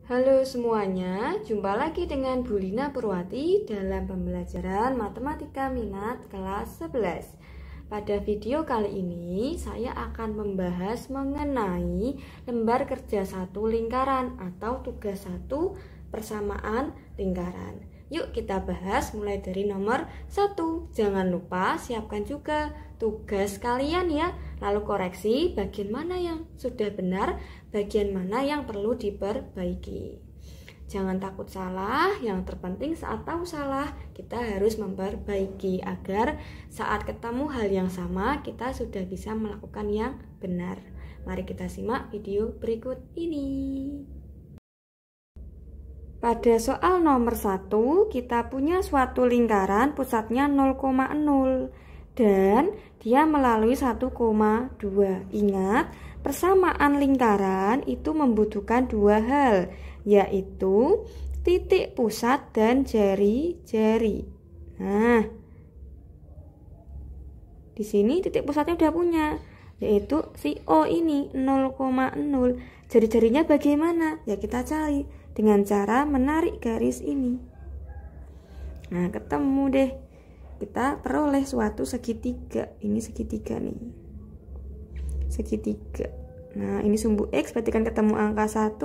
Halo semuanya, jumpa lagi dengan Bu Lina Purwati dalam pembelajaran Matematika Minat kelas 11. Pada video kali ini, saya akan membahas mengenai lembar kerja 1 lingkaran atau tugas 1 persamaan lingkaran. Yuk kita bahas mulai dari nomor 1. Jangan lupa siapkan juga tugas kalian ya. Lalu koreksi bagian mana yang sudah benar, bagian mana yang perlu diperbaiki. Jangan takut salah, yang terpenting saat tahu salah kita harus memperbaiki agar saat ketemu hal yang sama kita sudah bisa melakukan yang benar. Mari kita simak video berikut ini. Pada soal nomor 1, kita punya suatu lingkaran pusatnya 0,0 dan dia melalui 1,2. Ingat, persamaan lingkaran itu membutuhkan dua hal, yaitu titik pusat dan jari-jari. Nah, di sini titik pusatnya udah punya, yaitu si O ini 0,0. Jari-jarinya bagaimana? Ya kita cari dengan cara menarik garis ini. Nah, ketemu deh. Kita peroleh suatu segitiga. Ini segitiga nih. Segitiga. Nah, ini sumbu X berarti kan ketemu angka 1,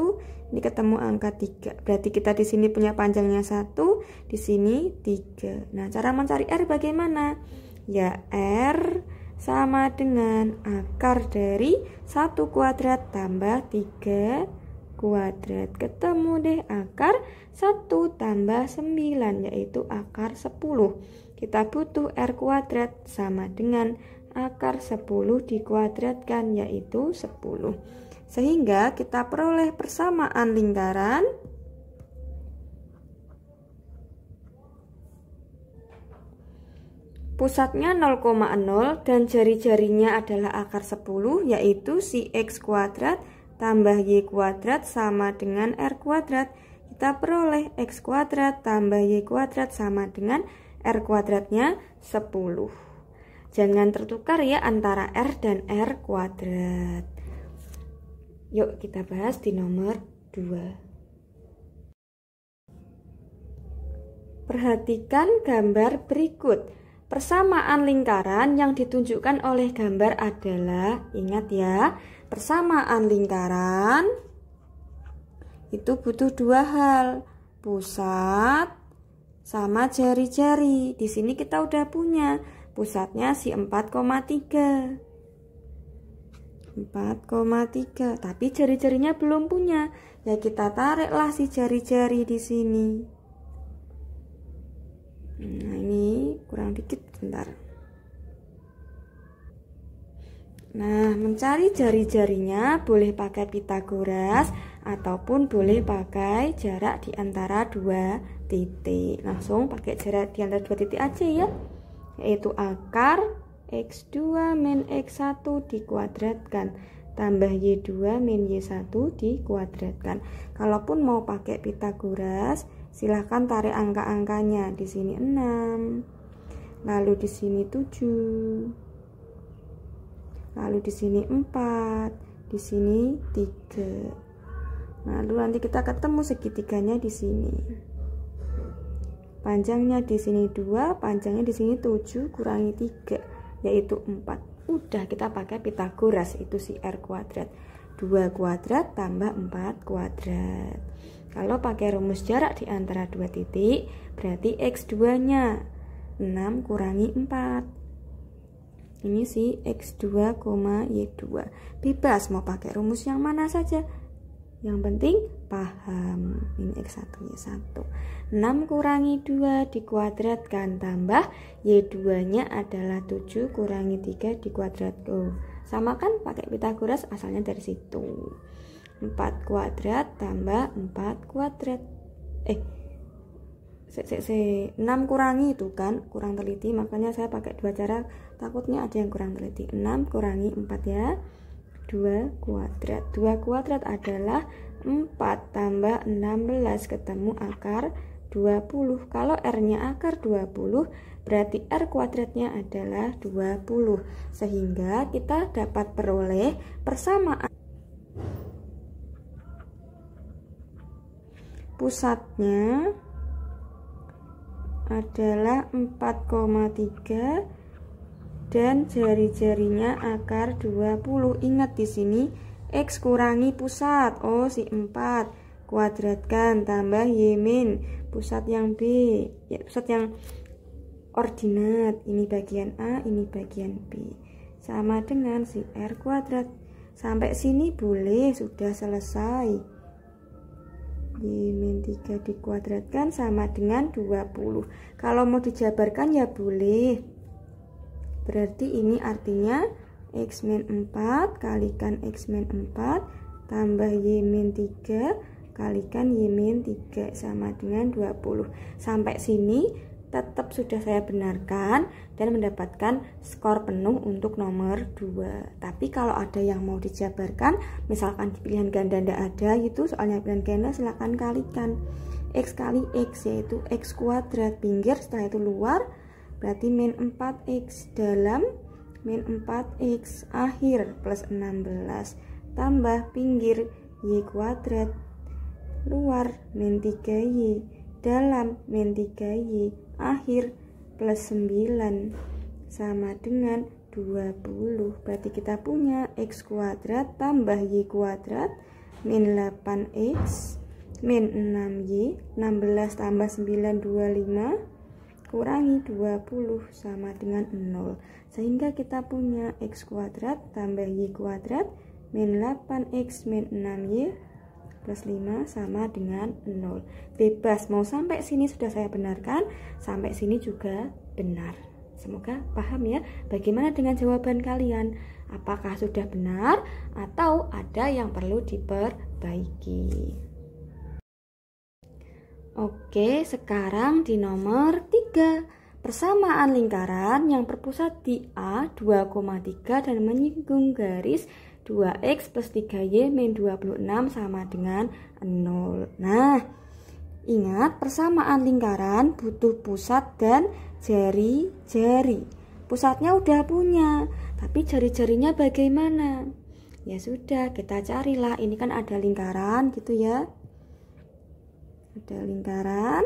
ini ketemu angka 3. Berarti kita di sini punya panjangnya 1, di sini 3. Nah, cara mencari R bagaimana? Ya, R sama dengan akar dari 1 kuadrat tambah 3 kuadrat. Ketemu deh akar 1 tambah 9, yaitu akar 10. Kita butuh R kuadrat sama dengan akar 10 dikuadratkan, yaitu 10. Sehingga kita peroleh persamaan lingkaran pusatnya 0,0 dan jari-jarinya adalah akar 10, yaitu si X kuadrat tambah Y kuadrat sama dengan R kuadrat. Kita peroleh X kuadrat tambah Y kuadrat sama dengan R kuadratnya 10. Jangan tertukar ya antara R dan R kuadrat. Yuk kita bahas di nomor 2. Perhatikan gambar berikut. Persamaan lingkaran yang ditunjukkan oleh gambar adalah, ingat ya, persamaan lingkaran itu butuh dua hal, pusat sama jari-jari. Di sini kita udah punya pusatnya si 4,3. 4,3, tapi jari-jarinya belum punya. Ya kita tariklah si jari-jari di sini. Nah, ini kurang dikit, bentar. Nah, mencari jari-jarinya boleh pakai Pitagoras ataupun boleh pakai jarak di antara dua titik. Langsung pakai jarak di antara dua titik aja ya, yaitu akar X2 min X1 dikuadratkan tambah Y2 min Y1 dikuadratkan. Kalaupun mau pakai Pitagoras, silahkan tarik angka-angkanya. Di sini 6, lalu di sini 7, lalu di sini 4, di sini 3. Lalu nanti kita ketemu segitiganya di sini. Panjangnya di sini 2, panjangnya di sini 7 kurangi 3, yaitu 4. Udah kita pakai Pitagoras, itu si R kuadrat. 2 kuadrat tambah 4 kuadrat. Kalau pakai rumus jarak di antara dua titik, berarti X2-nya 6 kurangi 4. Ini si X2, Y2. Bebas mau pakai rumus yang mana saja. Yang penting paham. Ini X1, Y1. 6 kurangi 2 dikuadratkan tambah Y2-nya adalah 7 kurangi 3 dikuadratkan. Sama kan pakai Pitagoras, asalnya dari situ. 4 kuadrat tambah 4 kuadrat. 6 kurangi itu kan kurang teliti, makanya saya pakai dua cara, takutnya ada yang kurang teliti. 6 kurangi 4 ya, 2 kuadrat. 2 kuadrat adalah 4 tambah 16, ketemu akar 20. Kalau R-nya akar 20, berarti R kuadratnya adalah 20. Sehingga kita dapat peroleh persamaan pusatnya adalah 4,3 dan jari-jarinya akar 20. Ingat di sini X kurangi pusat, si 4, kuadratkan tambah Y min pusat yang B, ya pusat yang ordinat, ini bagian A, ini bagian B, sama dengan si R kuadrat. Sampai sini boleh, sudah selesai. Y min 3 dikuadratkan sama dengan 20. Kalau mau dijabarkan ya boleh. Berarti ini artinya X min 4 kalikan X min 4 tambah Y min 3 kalikan Y min 3 sama dengan 20. Sampai sini tetap sudah saya benarkan dan mendapatkan skor penuh untuk nomor 2. Tapi kalau ada yang mau dijabarkan, misalkan di pilihan ganda tidak ada gitu, soalnya pilihan ganda, silahkan kalikan X kali X, yaitu X kuadrat, pinggir setelah itu luar, berarti min 4X dalam min 4X akhir plus 16 tambah pinggir Y kuadrat luar min 3Y dalam min 3Y akhir plus 9 sama dengan 20. Berarti kita punya X kuadrat tambah Y kuadrat min 8X min 6Y, 16 tambah 9 25 kurangi 20 sama dengan 0. Sehingga kita punya X kuadrat tambah Y kuadrat min 8X min 6Y plus 5 sama dengan 0. Bebas, mau sampai sini sudah saya benarkan, sampai sini juga benar. Semoga paham ya. Bagaimana dengan jawaban kalian? Apakah sudah benar atau ada yang perlu diperbaiki? Oke, sekarang di nomor 3. Persamaan lingkaran yang berpusat di A 2,3 dan menyinggung garis 2X plus 3Y min 26 sama dengan 0. Nah, ingat persamaan lingkaran butuh pusat dan jari-jari. Pusatnya udah punya, tapi jari-jarinya bagaimana? Ya sudah, kita carilah. Ini kan ada lingkaran gitu ya. Ada lingkaran.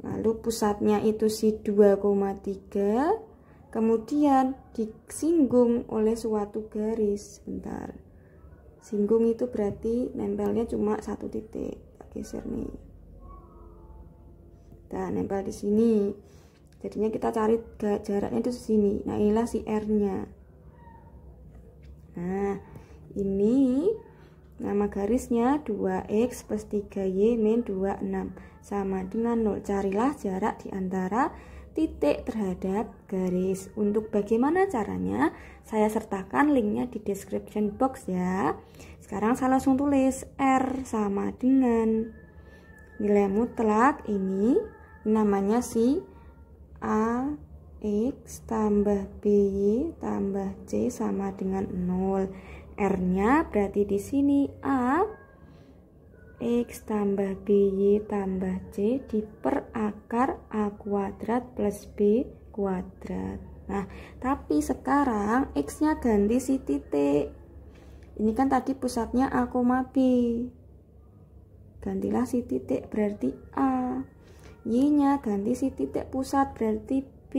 Lalu pusatnya itu si 2,3. Kemudian disinggung oleh suatu garis. Bentar. Singgung itu berarti nempelnya cuma satu titik. Kita geser nih. Nah, nempel di sini. Jadinya kita cari jaraknya itu di sini. Nah, inilah si R-nya. Nah, ini nama garisnya 2X plus 3Y min 26 sama dengan 0. Carilah jarak di antara titik terhadap garis. Untuk bagaimana caranya, saya sertakan linknya di description box ya. Sekarang saya langsung tulis R sama dengan nilai mutlak ini namanya si AX tambah BY tambah C sama dengan 0. R-nya berarti di sini A X tambah BY tambah C diperakar A kuadrat plus B kuadrat. Nah, tapi sekarang X-nya ganti si titik. Ini kan tadi pusatnya A, B. Gantilah si titik berarti A. Y-nya ganti si titik pusat berarti B.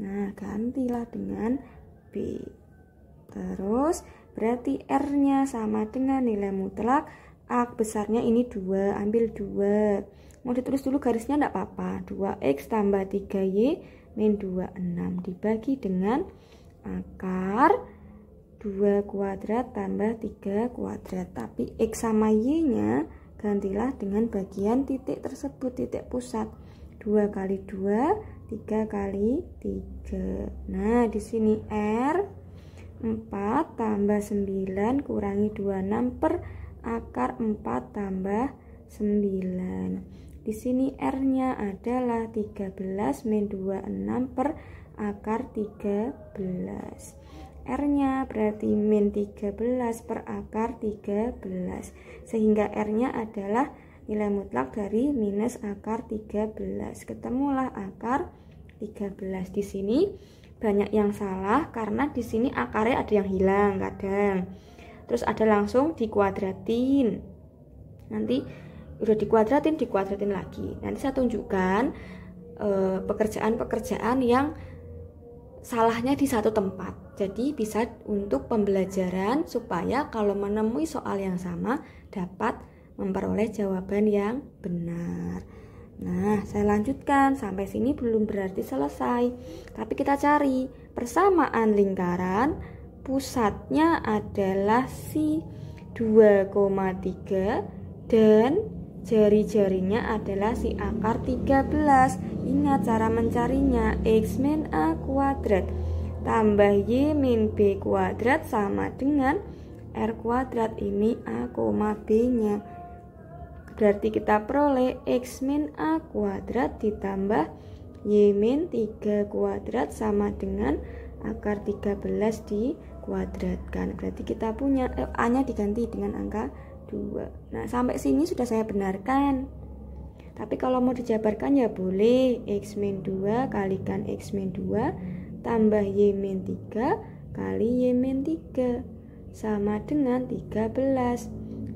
Nah, gantilah dengan B. Terus berarti R-nya sama dengan nilai mutlak A besarnya ini 2, ambil 2. Mau ditulis dulu garisnya enggak apa-apa. 2X tambah 3Y min 26 dibagi dengan akar 2 kuadrat tambah 3 kuadrat. Tapi X sama Y-nya gantilah dengan bagian titik tersebut, titik pusat. 2 kali 2, 3 kali 3. Nah, di sini R 4 tambah 9 kurangi 26 per akar 4 tambah 9. Di sini R-nya adalah 13 min 26 per akar 13. R-nya berarti min 13 per akar 13. Sehingga R-nya adalah nilai mutlak dari minus akar 13. Ketemulah akar 13. Di sini banyak yang salah karena di sini akarnya ada yang hilang kadang. terus ada langsung dikuadratin. Nanti udah dikuadratin lagi. Nanti saya tunjukkan pekerjaan-pekerjaan yang salahnya di satu tempat. Jadi bisa untuk pembelajaran supaya kalau menemui soal yang sama dapat memperoleh jawaban yang benar. Nah, saya lanjutkan. Sampai sini belum berarti selesai. Tapi kita cari persamaan lingkaran. Pusatnya adalah si 2,3 dan jari-jarinya adalah si akar 13. Ingat cara mencarinya, X min A kuadrat tambah Y min B kuadrat sama dengan R kuadrat. Ini A, B nya. Berarti kita peroleh X min A kuadrat ditambah Y min 3 kuadrat sama dengan akar 13 dikuadratkan. Berarti kita punya A nya diganti dengan angka 2. Nah, sampai sini sudah saya benarkan. Tapi kalau mau dijabarkan ya boleh. X min 2 kalikan X min 2 tambah Y min 3 kali Y min 3 sama dengan 13.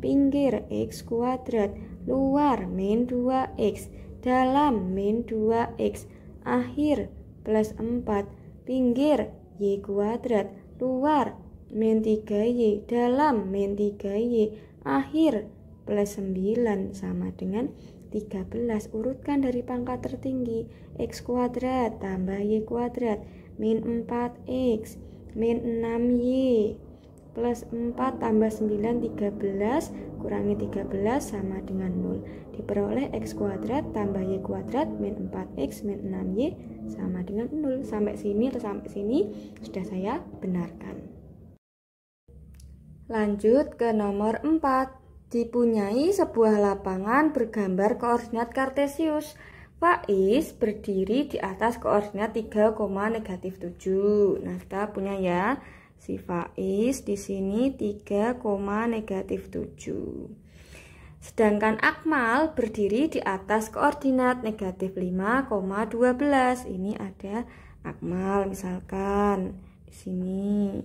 Pinggir X kuadrat, luar min 2X, dalam min 2X, akhir plus 4. Pinggir Y kuadrat, luar min 3Y, dalam min 3Y, akhir plus 9 sama dengan 13. Urutkan dari pangkat tertinggi. X kuadrat tambah Y kuadrat min 4X min 6Y plus 4 tambah 9 13 kurangi 13 sama dengan 0. Diperoleh X kuadrat tambah Y kuadrat min 4X min 6Y sama dengan 0. Sampai sini sudah saya benarkan. Lanjut ke nomor 4. Dipunyai sebuah lapangan bergambar koordinat kartesius. Faiz berdiri di atas koordinat 3, -7. Nah, kita punya ya si Faiz di sini 3, -7. Sedangkan Akmal berdiri di atas koordinat -5, -12. Ini ada Akmal misalkan di sini.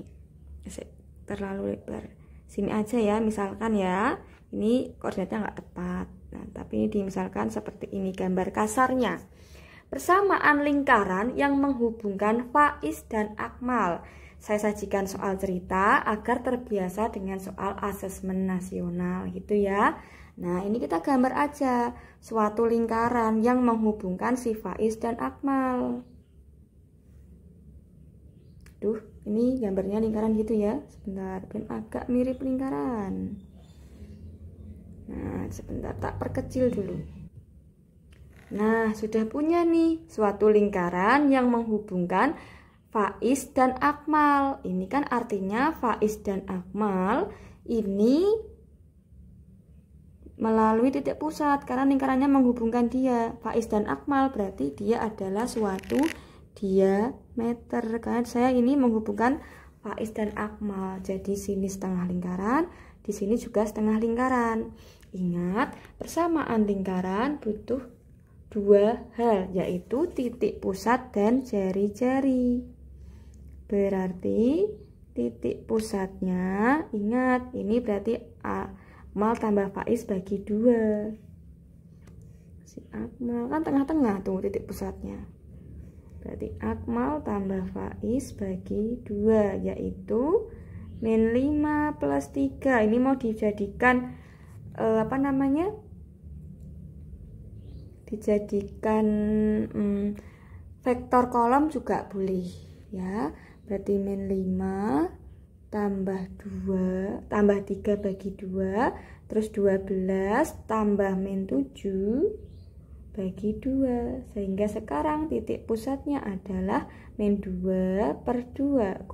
Terlalu lebar. Sini aja ya, misalkan ya. Ini koordinatnya nggak tepat. Nah, tapi ini dimisalkan seperti ini gambar kasarnya. Persamaan lingkaran yang menghubungkan Faiz dan Akmal. Saya sajikan soal cerita agar terbiasa dengan soal asesmen nasional gitu ya. Nah, ini kita gambar aja suatu lingkaran yang menghubungkan si Faiz dan Akmal. Duh, ini gambarnya lingkaran gitu ya. Sebentar, biar agak mirip lingkaran. Nah, sebentar tak perkecil dulu. Nah, sudah punya nih suatu lingkaran yang menghubungkan Faiz dan Akmal. Ini kan artinya Faiz dan Akmal ini melalui titik pusat karena lingkarannya menghubungkan dia. Faiz dan Akmal berarti dia adalah suatu diameter. Karena saya ini menghubungkan Faiz dan Akmal. Jadi sini setengah lingkaran, di sini juga setengah lingkaran. Ingat, persamaan lingkaran butuh dua hal, yaitu titik pusat dan jari-jari. Berarti titik pusatnya, ingat, ini berarti Akmal tambah Faiz bagi 2. Si Akmal kan tengah-tengah tuh titik pusatnya. Berarti Akmal tambah Faiz bagi 2, yaitu min 5 plus 3. Ini mau dijadikan dijadikan vektor kolom juga boleh ya. Berarti min 5 tambah 3 bagi 2, terus 12 tambah min 7 bagi 2, sehingga sekarang titik pusatnya adalah min 2 per 2,5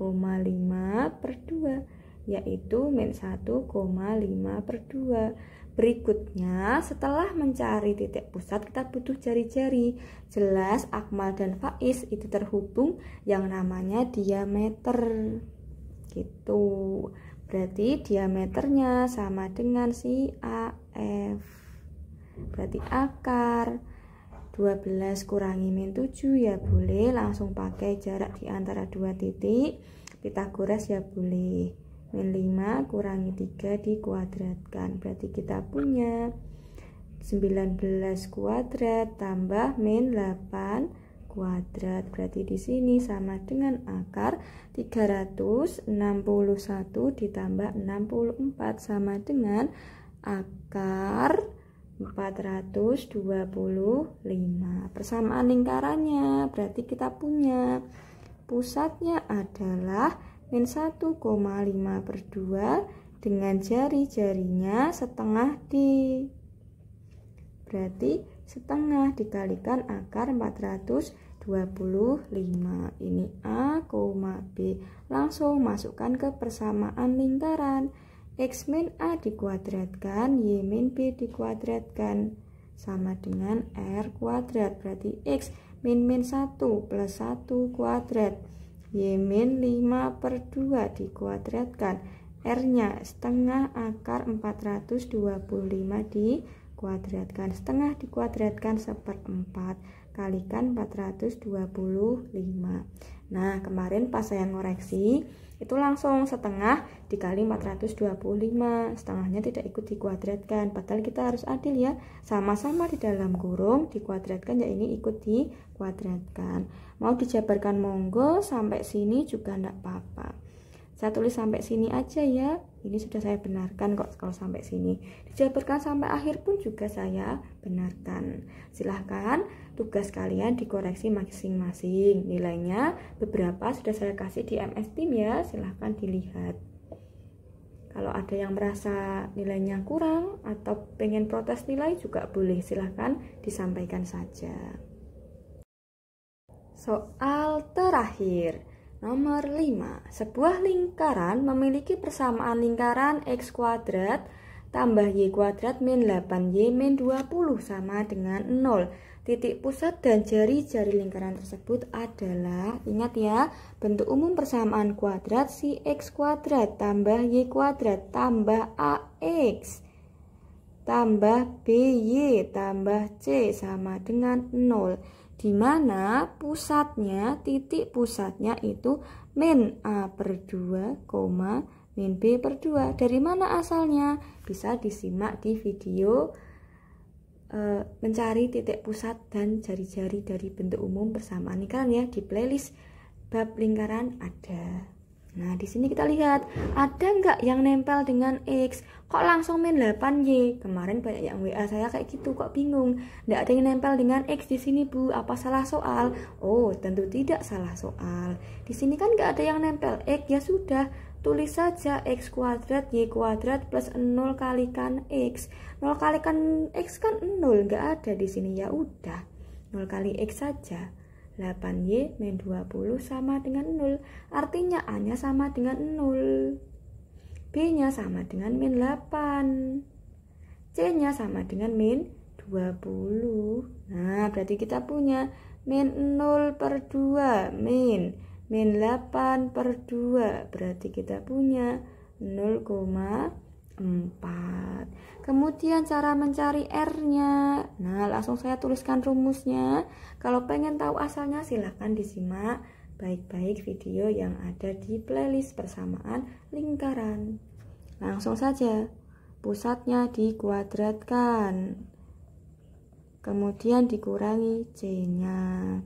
per 2, yaitu min 1,5 per 2. Berikutnya, setelah mencari titik pusat, kita butuh jari-jari. Jelas Akmal dan Faiz itu terhubung yang namanya diameter. Gitu. Berarti diameternya sama dengan si AF. Berarti akar 12 kurangi min 7 ya boleh, langsung pakai jarak di antara dua titik. Pitagoras ya boleh. min 5 kurangi 3 dikuadratkan. Berarti kita punya 19 kuadrat tambah min 8 kuadrat. Berarti di sini sama dengan akar 361 ditambah 64 sama dengan akar 425. Persamaan lingkarannya berarti kita punya pusatnya adalah min 1,5 per 2 dengan jari-jarinya setengah D. Berarti setengah dikalikan akar 425. Ini A, B. Langsung masukkan ke persamaan lingkaran. X min A dikuadratkan, Y min B dikuadratkan. Sama dengan R kuadrat. Berarti X min 1 plus 1 kuadrat. Y min 5 per 2 dikuadratkan. R-nya setengah akar 425 dikuadratkan. Setengah dikuadratkan 1/4 kalikan 425. Nah, kemarin pas saya ngoreksi itu langsung setengah dikali 425. Setengahnya tidak ikut dikuadratkan. Padahal kita harus adil ya. Sama-sama di dalam kurung dikuadratkan, ya ini ikut dikuadratkan. Mau dijabarkan monggo, sampai sini juga enggak apa-apa. Saya tulis sampai sini aja ya. Ini sudah saya benarkan kok kalau sampai sini. Dijabarkan sampai akhir pun juga saya benarkan. Silahkan tugas kalian dikoreksi masing-masing. Nilainya beberapa sudah saya kasih di MS Team ya. Silahkan dilihat. Kalau ada yang merasa nilainya kurang atau pengen protes nilai juga boleh. Silahkan disampaikan saja. Soal terakhir. Nomor 5. Sebuah lingkaran memiliki persamaan lingkaran X kuadrat tambah Y kuadrat min 8Y min 20 sama dengan 0. Titik pusat dan jari-jari lingkaran tersebut adalah, ingat ya, bentuk umum persamaan kuadrat si X kuadrat tambah Y kuadrat tambah AX tambah BY tambah C sama dengan 0. Di mana pusatnya, titik pusatnya itu min A per 2, min B per 2. Dari mana asalnya? Bisa disimak di video mencari titik pusat dan jari-jari dari bentuk umum persamaan lingkaran ya. Di playlist bab lingkaran ada. Nah, di sini kita lihat, ada nggak yang nempel dengan X? Kok langsung min 8Y? Kemarin banyak yang WA saya kayak gitu, kok bingung. Nggak ada yang nempel dengan X di sini, Bu. Apa salah soal? Oh, tentu tidak salah soal. Di sini kan nggak ada yang nempel X, ya sudah. Tulis saja X kuadrat, Y kuadrat plus 0 kalikan X. 0 kalikan X kan 0, nggak ada di sini, ya udah. 0 kali X saja. 8Y min 20 sama dengan 0. Artinya A-nya sama dengan 0. B-nya sama dengan min 8. C-nya sama dengan min 20. Nah, berarti kita punya min 0 per 2 min 8 per 2. Berarti kita punya 0,4. Kemudian cara mencari R-nya. Nah, langsung saya tuliskan rumusnya. Kalau pengen tahu asalnya silahkan disimak baik-baik video yang ada di playlist persamaan lingkaran. Langsung saja. Pusatnya dikuadratkan. Kemudian dikurangi C-nya.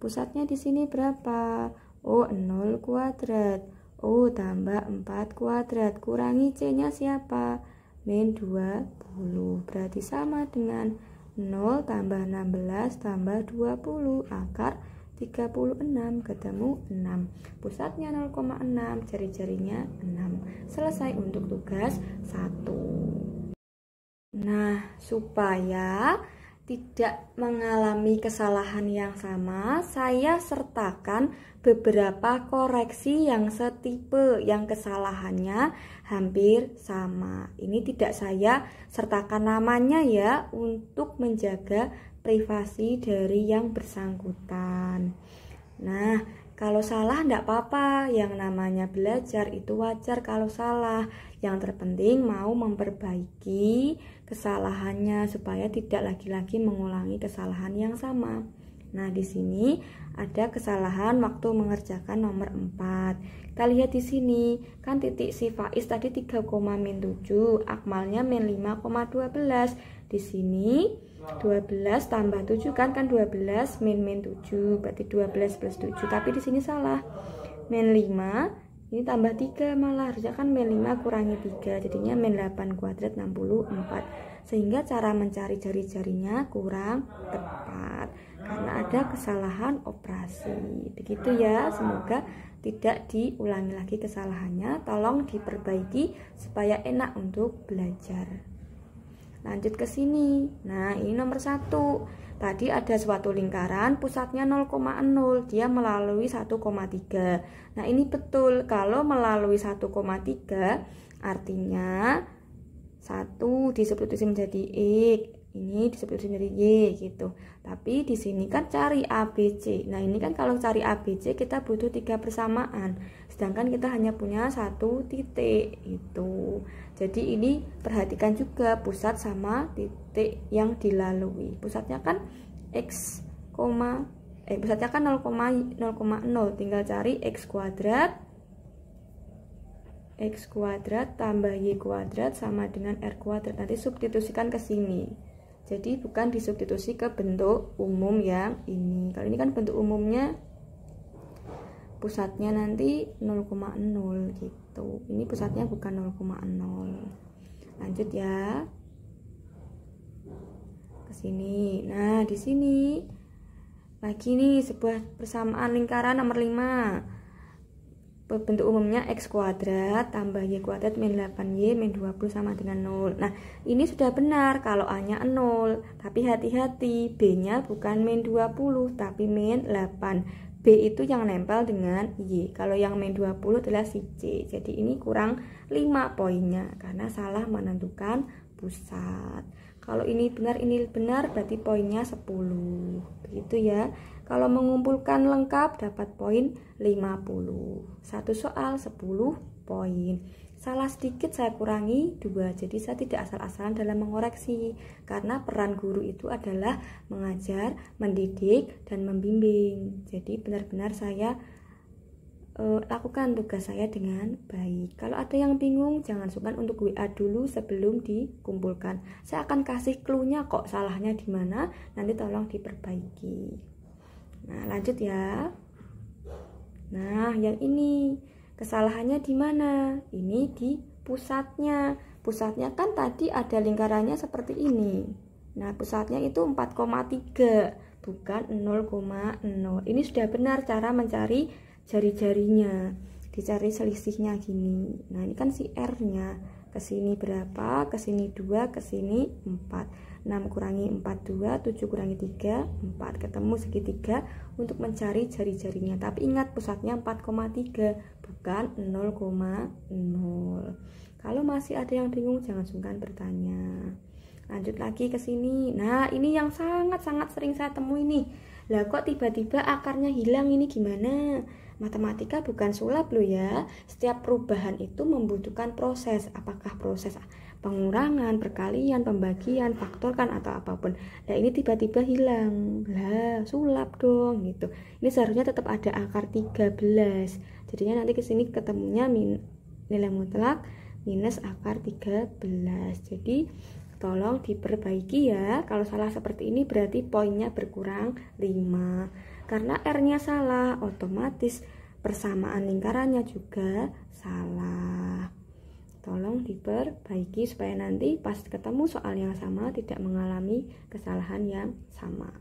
Pusatnya di sini berapa? Oh, 0 kuadrat. Oh, tambah 4 kuadrat. Kurangi C-nya siapa? Min 20. Berarti sama dengan 0 tambah 16 tambah 20 akar 36 ketemu 6. Pusatnya 0,6, jari-jarinya 6. Selesai untuk tugas 1. Nah, supaya tidak mengalami kesalahan yang sama, saya sertakan beberapa koreksi yang setipe, yang kesalahannya hampir sama. Ini tidak saya sertakan namanya ya, untuk menjaga privasi dari yang bersangkutan. Nah, kalau salah enggak apa-apa, yang namanya belajar itu wajar kalau salah. Yang terpenting mau memperbaiki kesalahannya supaya tidak lagi-lagi mengulangi kesalahan yang sama. Nah, di sini ada kesalahan waktu mengerjakan nomor 4. Kita lihat di sini, kan titik si Faiz tadi 3,-7, akmalnya -5,12. Di sini 12 tambah 7 kan 12 -7, berarti 12 plus 7. Tapi di sini salah. -5 ini tambah 3 malah, harusnya kan -5 kurangi 3, jadinya -8 kuadrat 64. Sehingga cara mencari jari-jarinya kurang tepat karena ada kesalahan operasi. Begitu ya, semoga tidak diulangi lagi kesalahannya. Tolong diperbaiki supaya enak untuk belajar. Lanjut ke sini. Nah, ini nomor 1. Tadi ada suatu lingkaran, pusatnya 0,0, dia melalui 1,3. Nah, ini betul, kalau melalui 1,3 artinya 1 disubstitusi menjadi X, ini disubstitusi menjadi Y gitu. Tapi di sini kan cari ABC. Nah, ini kan kalau cari ABC kita butuh 3 persamaan. Sedangkan kita hanya punya 1 titik itu. Jadi ini perhatikan juga pusat sama titik yang dilalui. Pusatnya kan pusatnya kan 0,0, tinggal cari X kuadrat tambah Y kuadrat sama dengan R kuadrat. Nanti substitusikan ke sini. Jadi bukan disubstitusi ke bentuk umum yang ini. Kalau ini kan bentuk umumnya pusatnya nanti 0,0 gitu. Ini pusatnya bukan 0,0. Lanjut ya. Ke sini. Nah, di sini lagi nih sebuah persamaan lingkaran nomor 5. Bentuk umumnya X kuadrat tambah Y kuadrat -8Y -20 sama dengan 0. Nah, ini sudah benar kalau A-nya 0. Tapi hati-hati, B-nya bukan -20 tapi -8. B itu yang nempel dengan Y. Kalau yang -20 adalah si C. Jadi ini kurang 5 poinnya karena salah menentukan pusat. Kalau ini benar berarti poinnya 10. Begitu ya. Kalau mengumpulkan lengkap dapat poin 50. Satu soal 10 poin. Salah sedikit saya kurangi 2. Jadi saya tidak asal-asalan dalam mengoreksi. Karena peran guru itu adalah mengajar, mendidik, dan membimbing. Jadi benar-benar saya lakukan tugas saya dengan baik. Kalau ada yang bingung, jangan sungkan untuk WA dulu sebelum dikumpulkan. Saya akan kasih clue-nya kok salahnya di mana, nanti tolong diperbaiki. Nah, lanjut ya. Nah, yang ini kesalahannya di mana? Ini di pusatnya. Pusatnya kan tadi ada lingkarannya seperti ini. Nah, pusatnya itu 4,3, bukan 0,0. Ini sudah benar cara mencari jari-jarinya, dicari selisihnya gini. Nah, ini kan si R-nya, ke sini berapa, ke sini 2, ke sini 4. 6 kurangi 4 2, 7 kurangi 3 4, ketemu segitiga untuk mencari jari-jarinya. Tapi ingat pusatnya 4,3 bukan 0,0. Kalau masih ada yang bingung jangan sungkan bertanya. Lanjut lagi ke sini. Nah, ini yang sangat-sangat sering saya temui nih. Lah kok tiba-tiba akarnya hilang, ini gimana? Matematika bukan sulap loh ya. Setiap perubahan itu membutuhkan proses. Apakah proses pengurangan, perkalian, pembagian, faktorkan atau apapun. Nah, ini tiba-tiba hilang. Lah, sulap dong gitu. Ini seharusnya tetap ada akar 13. Jadinya nanti ke sini ketemunya nilai mutlak minus akar 13. Jadi tolong diperbaiki ya. Kalau salah seperti ini berarti poinnya berkurang 5. Karena R-nya salah, otomatis persamaan lingkarannya juga salah. Tolong diperbaiki supaya nanti pas ketemu soal yang sama tidak mengalami kesalahan yang sama.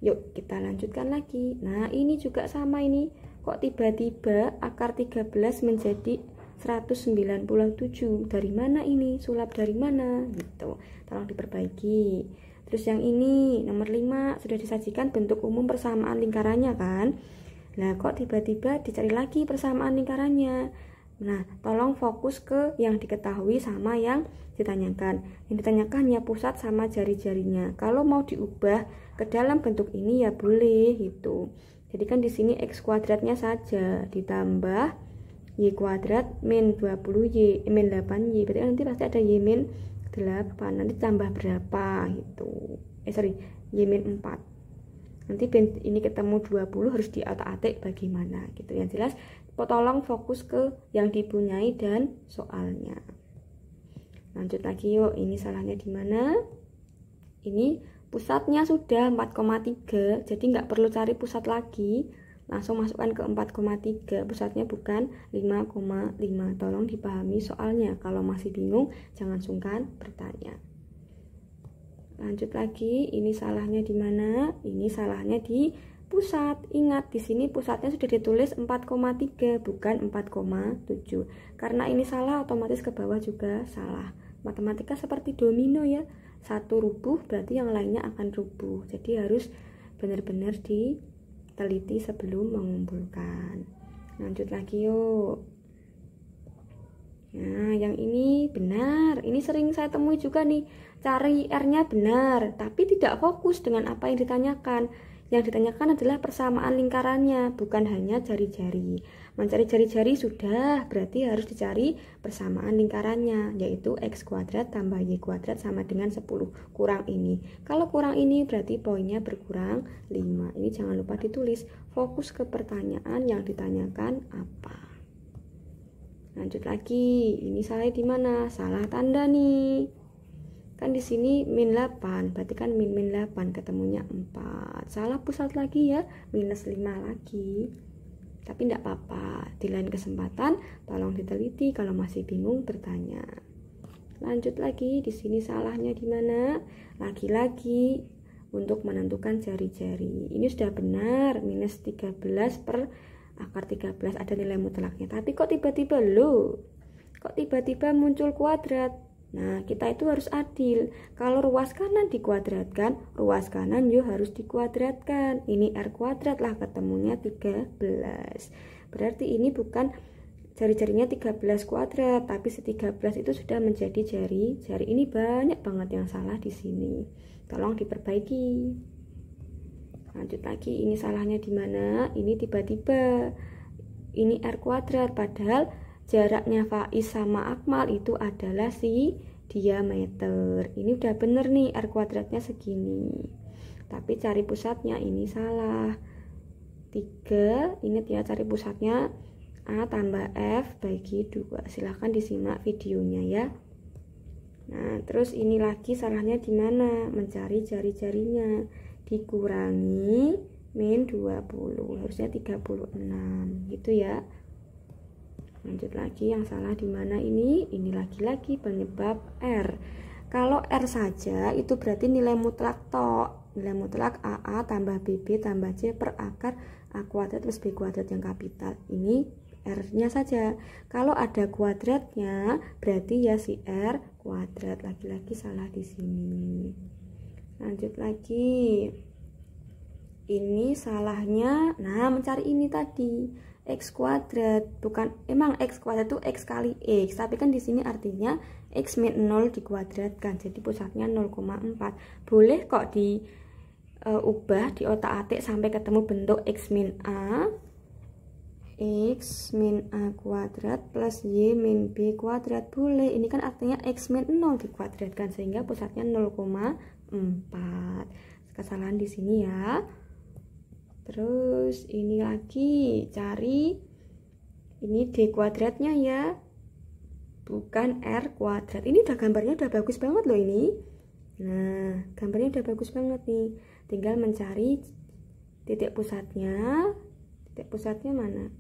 Yuk kita lanjutkan lagi. Nah, ini juga sama ini. Kok tiba-tiba akar 13 menjadi 197? Dari mana ini? Sulap dari mana? Gitu. Tolong diperbaiki. Terus yang ini nomor 5 sudah disajikan bentuk umum persamaan lingkarannya kan. Nah, kok tiba-tiba dicari lagi persamaan lingkarannya. Nah, tolong fokus ke yang diketahui sama yang ditanyakan. Yang ditanyakan ya pusat sama jari-jarinya. Kalau mau diubah ke dalam bentuk ini ya boleh gitu. Jadi kan di sini X kuadratnya saja ditambah Y kuadrat min 20Y min 8Y. Berarti nanti pasti ada Y min 8, nanti tambah berapa gitu. Y min 4. Nanti ini ketemu 20 harus diotak-atik bagaimana gitu. Yang jelas tolong fokus ke yang dipunyai dan soalnya. Lanjut lagi yuk, ini salahnya di mana? Ini pusatnya sudah 4,3, jadi nggak perlu cari pusat lagi, langsung masukkan ke 4,3, pusatnya bukan 5,5. Tolong dipahami soalnya, kalau masih bingung jangan sungkan bertanya. Lanjut lagi, ini salahnya di mana? Ini salahnya di pusat. Ingat, di sini pusatnya sudah ditulis 4,3 bukan 4,7. Karena ini salah, otomatis ke bawah juga salah. Matematika seperti domino ya, satu rubuh berarti yang lainnya akan rubuh. Jadi harus benar-benar diteliti sebelum mengumpulkan. Lanjut lagi yuk. Nah, yang ini benar. Ini sering saya temui juga nih. Cari R-nya benar, tapi tidak fokus dengan apa yang ditanyakan. Yang ditanyakan adalah persamaan lingkarannya, bukan hanya jari-jari. Mencari jari-jari sudah, berarti harus dicari persamaan lingkarannya, yaitu X kuadrat tambah Y kuadrat sama dengan 10. Kurang ini. Kalau kurang ini berarti poinnya berkurang 5. Ini jangan lupa ditulis. Fokus ke pertanyaan yang ditanyakan apa. Lanjut lagi, ini salah di mana? Salah tanda nih. Kan di sini min 8, berarti kan min 8 ketemunya 4. Salah pusat lagi ya, minus 5 lagi. Tapi tidak apa-apa, di lain kesempatan tolong diteliti, kalau masih bingung bertanya. Lanjut lagi, di sini salahnya di mana? Lagi-lagi untuk menentukan jari-jari. Ini sudah benar, minus 13 per akar 13 ada nilai mutlaknya. Tapi kok tiba-tiba kok tiba-tiba muncul kuadrat? Nah, kita itu harus adil. Kalau ruas kanan dikuadratkan, ruas kanan juga harus dikuadratkan. Ini R kuadrat lah, ketemunya 13. Berarti ini bukan jari-jarinya 13 kuadrat, tapi se-13 itu sudah menjadi jari-jari. Ini banyak banget yang salah di sini. Tolong diperbaiki. Lanjut lagi, ini salahnya di mana? Ini tiba-tiba ini R kuadrat, padahal jaraknya Faiz sama Akmal itu adalah si diameter. Ini udah bener nih, R kuadratnya segini. Tapi cari pusatnya ini salah. 3, ingat ya, cari pusatnya A tambah F bagi 2. Silahkan disimak videonya ya. Nah, terus ini lagi salahnya di mana? Mencari jari-jarinya. Dikurangi min 20. Harusnya 36 gitu ya. Lanjut lagi, yang salah di mana ini? Ini lagi-lagi penyebab R. Kalau R saja itu berarti nilai mutlak tok. Nilai mutlak AA tambah BB tambah C per akar A kuadrat plus B kuadrat yang kapital. Ini R-nya saja. Kalau ada kuadratnya berarti ya si R kuadrat. Lagi-lagi salah di sini. Lanjut lagi. Ini salahnya, nah mencari ini tadi. X kuadrat, bukan, emang X kuadrat itu X kali X, tapi kan di sini artinya X min 0 dikuadratkan, jadi pusatnya 0,4. Boleh kok diubah di otak-atik sampai ketemu bentuk X min A kuadrat plus Y min B kuadrat, boleh. Ini kan artinya X min 0 dikuadratkan sehingga pusatnya 0,4. Kesalahan di sini ya. Terus ini lagi, cari ini D kuadratnya ya, bukan R kuadrat. Ini udah gambarnya udah bagus banget loh ini. Nah, gambarnya udah bagus banget nih. Tinggal mencari titik pusatnya. Titik pusatnya mana?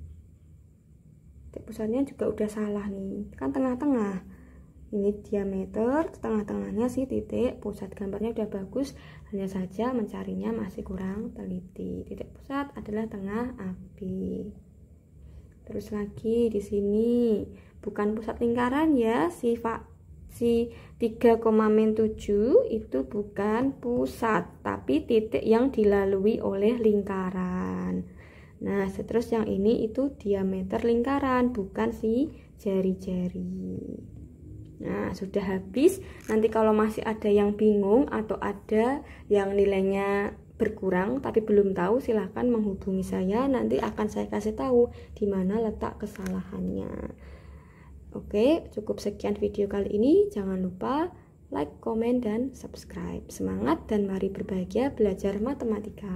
Titik pusatnya juga udah salah nih, kan tengah-tengah. Ini diameter, tengah-tengahnya sih titik pusat. Gambarnya udah bagus, hanya saja mencarinya masih kurang teliti. Titik pusat adalah tengah AB. Terus lagi di sini bukan pusat lingkaran ya, si 3,7 itu bukan pusat, tapi titik yang dilalui oleh lingkaran. Nah, terus yang ini itu diameter lingkaran, bukan si jari-jari. Nah, sudah habis. Nanti kalau masih ada yang bingung atau ada yang nilainya berkurang tapi belum tahu, silahkan menghubungi saya. Nanti akan saya kasih tahu di mana letak kesalahannya. Oke, cukup sekian video kali ini. Jangan lupa like, komen, dan subscribe. Semangat dan mari berbahagia belajar matematika.